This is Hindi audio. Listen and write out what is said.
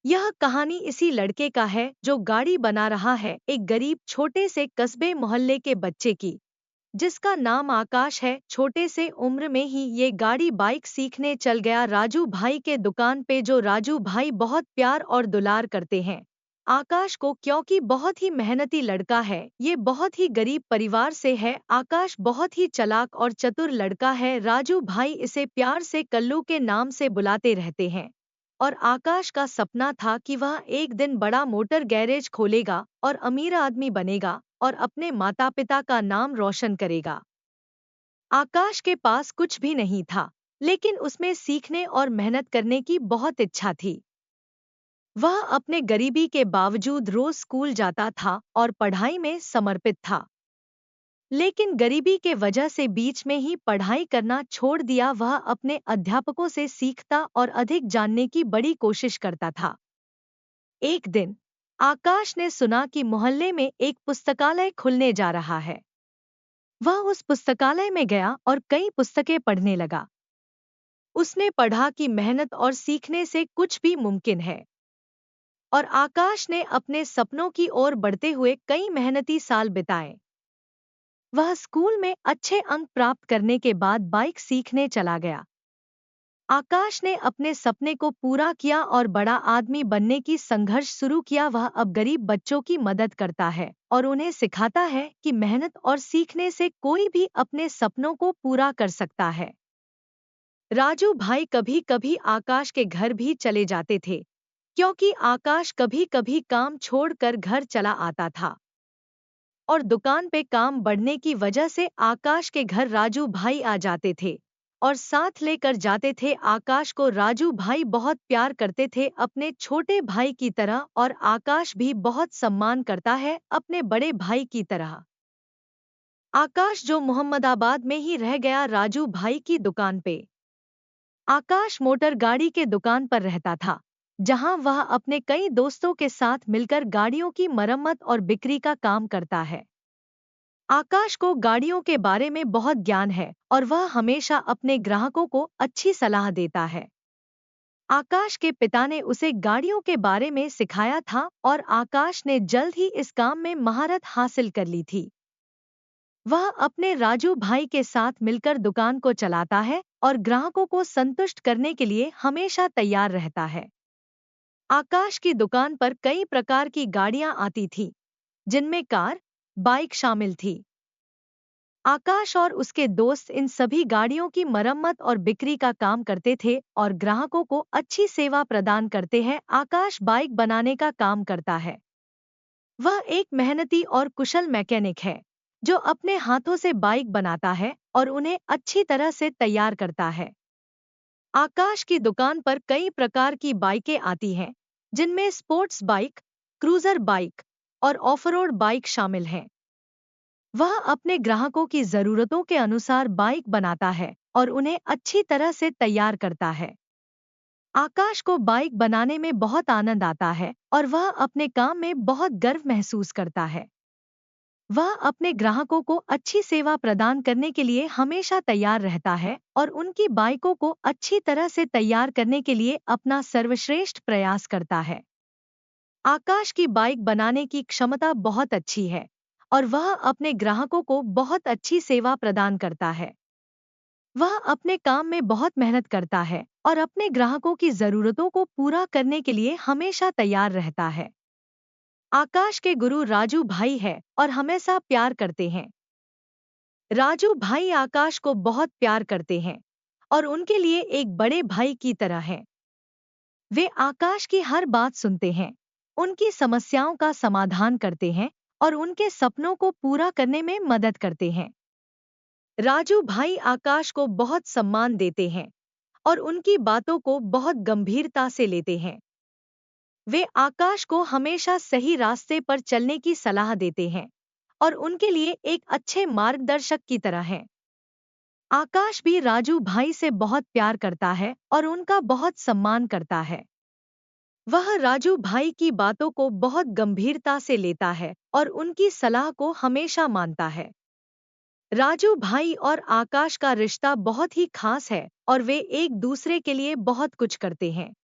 यह कहानी इसी लड़के का है जो गाड़ी बना रहा है, एक गरीब छोटे से कस्बे मोहल्ले के बच्चे की, जिसका नाम आकाश है। छोटे से उम्र में ही ये गाड़ी बाइक सीखने चल गया राजू भाई के दुकान पे, जो राजू भाई बहुत प्यार और दुलार करते हैं आकाश को, क्योंकि बहुत ही मेहनती लड़का है। ये बहुत ही गरीब परिवार से है। आकाश बहुत ही चालाक और चतुर लड़का है। राजू भाई इसे प्यार से कल्लू के नाम से बुलाते रहते हैं। और आकाश का सपना था कि वह एक दिन बड़ा मोटर गैरेज खोलेगा और अमीर आदमी बनेगा और अपने माता पिता का नाम रोशन करेगा। आकाश के पास कुछ भी नहीं था, लेकिन उसमें सीखने और मेहनत करने की बहुत इच्छा थी। वह अपने गरीबी के बावजूद रोज स्कूल जाता था और पढ़ाई में समर्पित था। लेकिन गरीबी के वजह से बीच में ही पढ़ाई करना छोड़ दिया। वह अपने अध्यापकों से सीखता और अधिक जानने की बड़ी कोशिश करता था। एक दिन आकाश ने सुना कि मोहल्ले में एक पुस्तकालय खुलने जा रहा है। वह उस पुस्तकालय में गया और कई पुस्तकें पढ़ने लगा। उसने पढ़ा कि मेहनत और सीखने से कुछ भी मुमकिन है। और आकाश ने अपने सपनों की ओर बढ़ते हुए कई मेहनती साल बिताए। वह स्कूल में अच्छे अंक प्राप्त करने के बाद बाइक सीखने चला गया। आकाश ने अपने सपने को पूरा किया और बड़ा आदमी बनने की संघर्ष शुरू किया। वह अब गरीब बच्चों की मदद करता है और उन्हें सिखाता है कि मेहनत और सीखने से कोई भी अपने सपनों को पूरा कर सकता है। राजू भाई कभी कभी आकाश के घर भी चले जाते थे, क्योंकि आकाश कभी कभी काम छोड़कर घर चला आता था। और दुकान पे काम बढ़ने की वजह से आकाश के घर राजू भाई आ जाते थे और साथ लेकर जाते थे। आकाश को राजू भाई बहुत प्यार करते थे, अपने छोटे भाई की तरह, और आकाश भी बहुत सम्मान करता है अपने बड़े भाई की तरह। आकाश जो मोहम्मदाबाद में ही रह गया राजू भाई की दुकान पे। आकाश मोटर गाड़ी के दुकान पर रहता था, जहां वह अपने कई दोस्तों के साथ मिलकर गाड़ियों की मरम्मत और बिक्री का काम करता है। आकाश को गाड़ियों के बारे में बहुत ज्ञान है और वह हमेशा अपने ग्राहकों को अच्छी सलाह देता है। आकाश के पिता ने उसे गाड़ियों के बारे में सिखाया था और आकाश ने जल्द ही इस काम में महारत हासिल कर ली थी। वह अपने राजू भाई के साथ मिलकर दुकान को चलाता है और ग्राहकों को संतुष्ट करने के लिए हमेशा तैयार रहता है। आकाश की दुकान पर कई प्रकार की गाड़ियां आती थीं, जिनमें कार, बाइक शामिल थी। आकाश और उसके दोस्त इन सभी गाड़ियों की मरम्मत और बिक्री का काम करते थे और ग्राहकों को अच्छी सेवा प्रदान करते हैं। आकाश बाइक बनाने का काम करता है। वह एक मेहनती और कुशल मैकेनिक है, जो अपने हाथों से बाइक बनाता है और उन्हें अच्छी तरह से तैयार करता है। आकाश की दुकान पर कई प्रकार की बाइकें आती हैं, जिनमें स्पोर्ट्स बाइक, क्रूजर बाइक और ऑफरोड बाइक शामिल हैं। वह अपने ग्राहकों की जरूरतों के अनुसार बाइक बनाता है और उन्हें अच्छी तरह से तैयार करता है। आकाश को बाइक बनाने में बहुत आनंद आता है और वह अपने काम में बहुत गर्व महसूस करता है। वह अपने ग्राहकों को अच्छी सेवा प्रदान करने के लिए हमेशा तैयार रहता है और उनकी बाइकों को अच्छी तरह से तैयार करने के लिए अपना सर्वश्रेष्ठ प्रयास करता है। आकाश की बाइक बनाने की क्षमता बहुत अच्छी है और वह अपने ग्राहकों को बहुत अच्छी सेवा प्रदान करता है। वह अपने काम में बहुत मेहनत करता है और अपने ग्राहकों की जरूरतों को पूरा करने के लिए हमेशा तैयार रहता है। आकाश के गुरु राजू भाई है और हमेशा प्यार करते हैं। राजू भाई आकाश को बहुत प्यार करते हैं और उनके लिए एक बड़े भाई की तरह हैं। वे आकाश की हर बात सुनते हैं, उनकी समस्याओं का समाधान करते हैं और उनके सपनों को पूरा करने में मदद करते हैं। राजू भाई आकाश को बहुत सम्मान देते हैं और उनकी बातों को बहुत गंभीरता से लेते हैं। वे आकाश को हमेशा सही रास्ते पर चलने की सलाह देते हैं और उनके लिए एक अच्छे मार्गदर्शक की तरह हैं। आकाश भी राजू भाई से बहुत प्यार करता है और उनका बहुत सम्मान करता है। वह राजू भाई की बातों को बहुत गंभीरता से लेता है और उनकी सलाह को हमेशा मानता है। राजू भाई और आकाश का रिश्ता बहुत ही खास है और वे एक दूसरे के लिए बहुत कुछ करते हैं।